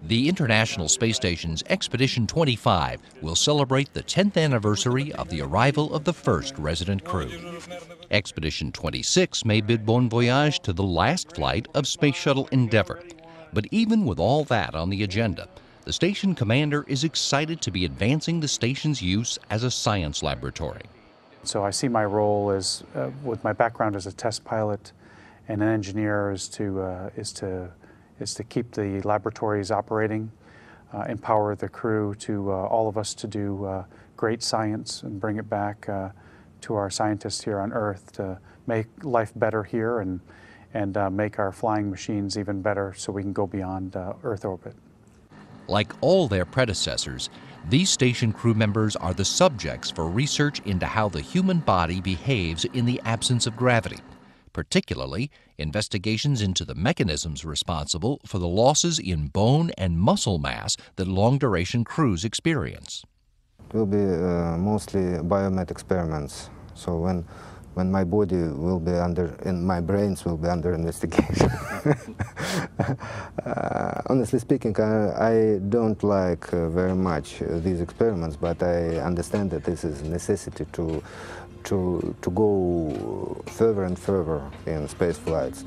The International Space Station's Expedition 25 will celebrate the 10th anniversary of the arrival of the first resident crew. Expedition 26 may bid bon voyage to the last flight of Space Shuttle Endeavour. But even with all that on the agenda, the station commander is excited to be advancing the station's use as a science laboratory. So I see my role as, with my background as a test pilot and an engineer, is to keep the laboratories operating, empower the crew, to all of us to do great science and bring it back to our scientists here on Earth to make life better here and make our flying machines even better so we can go beyond Earth orbit. Like all their predecessors, these station crew members are the subjects for research into how the human body behaves in the absence of gravity, particularly investigations into the mechanisms responsible for the losses in bone and muscle mass that long-duration crews experience. It will be mostly biomed experiments. So when my body will be under, and my brains will be under investigation. Honestly speaking, I don't like very much these experiments, but I understand that this is a necessity to go further and further in space flights.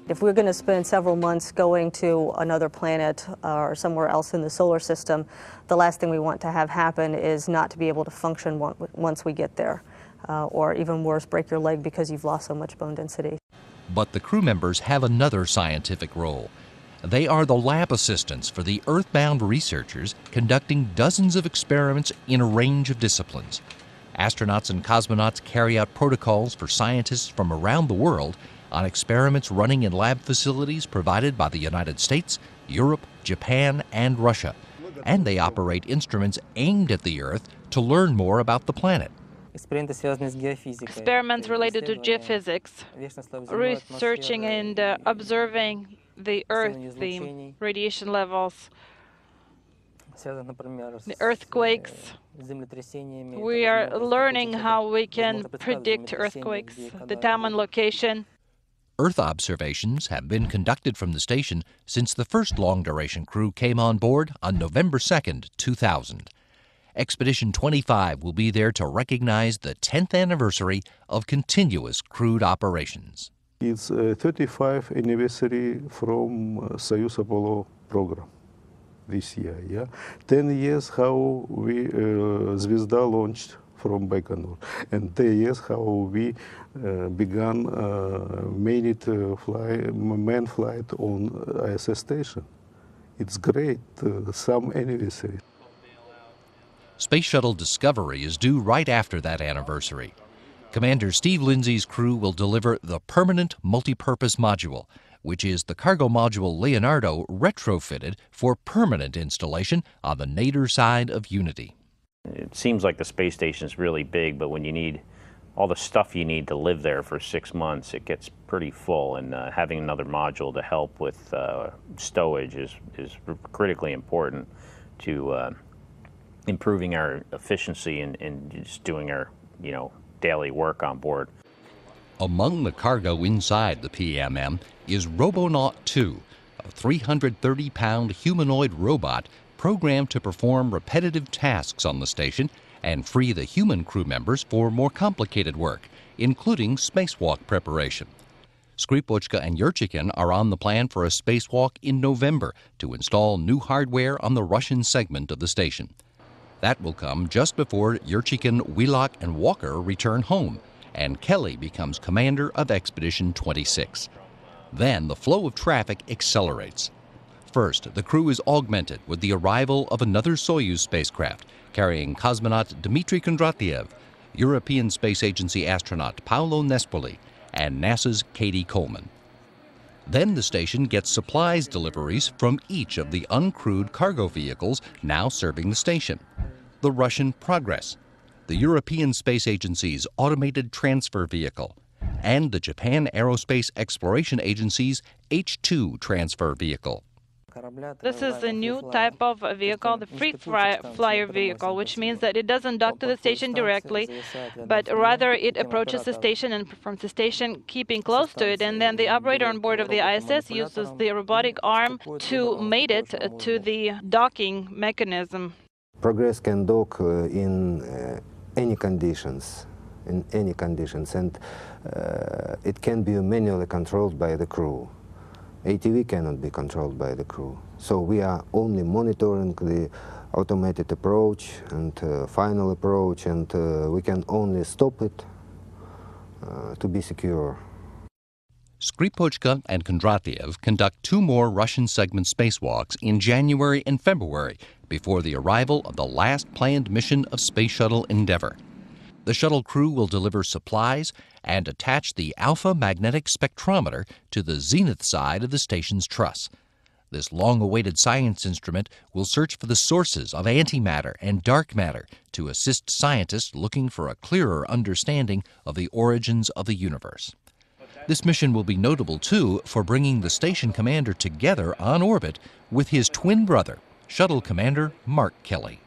If we're going to spend several months going to another planet or somewhere else in the solar system, the last thing we want to have happen is not to be able to function once we get there. Or even worse, break your leg because you've lost so much bone density. But the crew members have another scientific role. They are the lab assistants for the Earthbound researchers conducting dozens of experiments in a range of disciplines. Astronauts and cosmonauts carry out protocols for scientists from around the world on experiments running in lab facilities provided by the United States, Europe, Japan, and Russia. And they operate instruments aimed at the Earth to learn more about the planet. Experiments related to geophysics, researching and observing the Earth, the radiation levels, the earthquakes. We are learning how we can predict earthquakes, the time and location. Earth observations have been conducted from the station since the first long-duration crew came on board on November 2nd, 2000. Expedition 25 will be there to recognize the 10th anniversary of continuous crewed operations. It's 35th anniversary from Soyuz Apollo program this year. Yeah, 10 years how we Zvezda launched from Baikonur, and 10 years how we began manned flight on ISS station. It's great, some anniversary. Space Shuttle Discovery is due right after that anniversary. Commander Steve Lindsay's crew will deliver the Permanent Multipurpose Module, which is the cargo module Leonardo retrofitted for permanent installation on the nadir side of Unity. It seems like the space station is really big, but when you need all the stuff you need to live there for 6 months, it gets pretty full, and having another module to help with stowage is critically important to improving our efficiency and just doing our, daily work on board. Among the cargo inside the PMM is Robonaut 2, a 330-pound humanoid robot programmed to perform repetitive tasks on the station and free the human crew members for more complicated work, including spacewalk preparation. Skripochka and Yurchikhin are on the plan for a spacewalk in November to install new hardware on the Russian segment of the station. That will come just before Yurchikhin, Wheelock, and Walker return home, and Kelly becomes commander of Expedition 26. Then the flow of traffic accelerates. First, the crew is augmented with the arrival of another Soyuz spacecraft carrying cosmonaut Dmitry Kondratiev, European Space Agency astronaut Paolo Nespoli, and NASA's Katie Coleman. Then the station gets supplies deliveries from each of the uncrewed cargo vehicles now serving the station. The Russian Progress, the European Space Agency's Automated Transfer Vehicle, and the Japan Aerospace Exploration Agency's H-2 Transfer Vehicle. This is a new type of vehicle, the free flyer vehicle, which means that it doesn't dock to the station directly, but rather it approaches the station and performs the station keeping close to it, and then the operator on board of the ISS uses the robotic arm to mate it to the docking mechanism. Progress can dock in any conditions. And it can be manually controlled by the crew. ATV cannot be controlled by the crew. So we are only monitoring the automated approach and final approach, and we can only stop it to be secure. Skripochka and Kondratiev conduct 2 more Russian segment spacewalks in January and February before the arrival of the last planned mission of Space Shuttle Endeavour. The shuttle crew will deliver supplies and attach the alpha magnetic spectrometer to the zenith side of the station's truss. This long-awaited science instrument will search for the sources of antimatter and dark matter to assist scientists looking for a clearer understanding of the origins of the universe. This mission will be notable, too, for bringing the station commander together on orbit with his twin brother, Shuttle Commander Mark Kelly.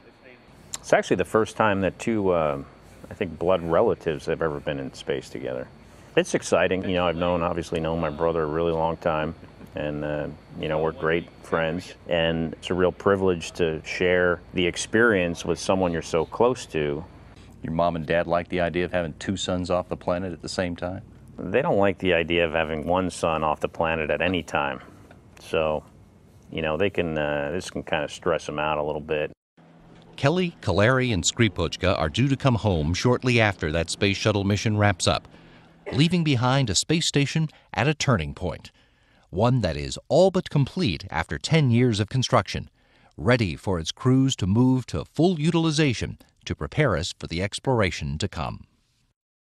It's actually the first time that 2 I think blood relatives have ever been in space together. It's exciting. You know, I've obviously known my brother a really long time, and you know, we're great friends, and it's a real privilege to share the experience with someone you're so close to. Your mom and dad like the idea of having 2 sons off the planet at the same time? They don't like the idea of having 1 son off the planet at any time. So, you know, this can kind of stress them out a little bit. Kelly, Kaleri, and Skripochka are due to come home shortly after that space shuttle mission wraps up, leaving behind a space station at a turning point, one that is all but complete after 10 years of construction, ready for its crews to move to full utilization to prepare us for the exploration to come.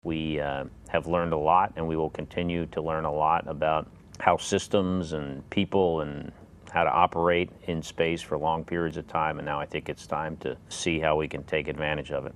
We have learned a lot, and we will continue to learn a lot about how systems and people and how to operate in space for long periods of time, and now I think it's time to see how we can take advantage of it.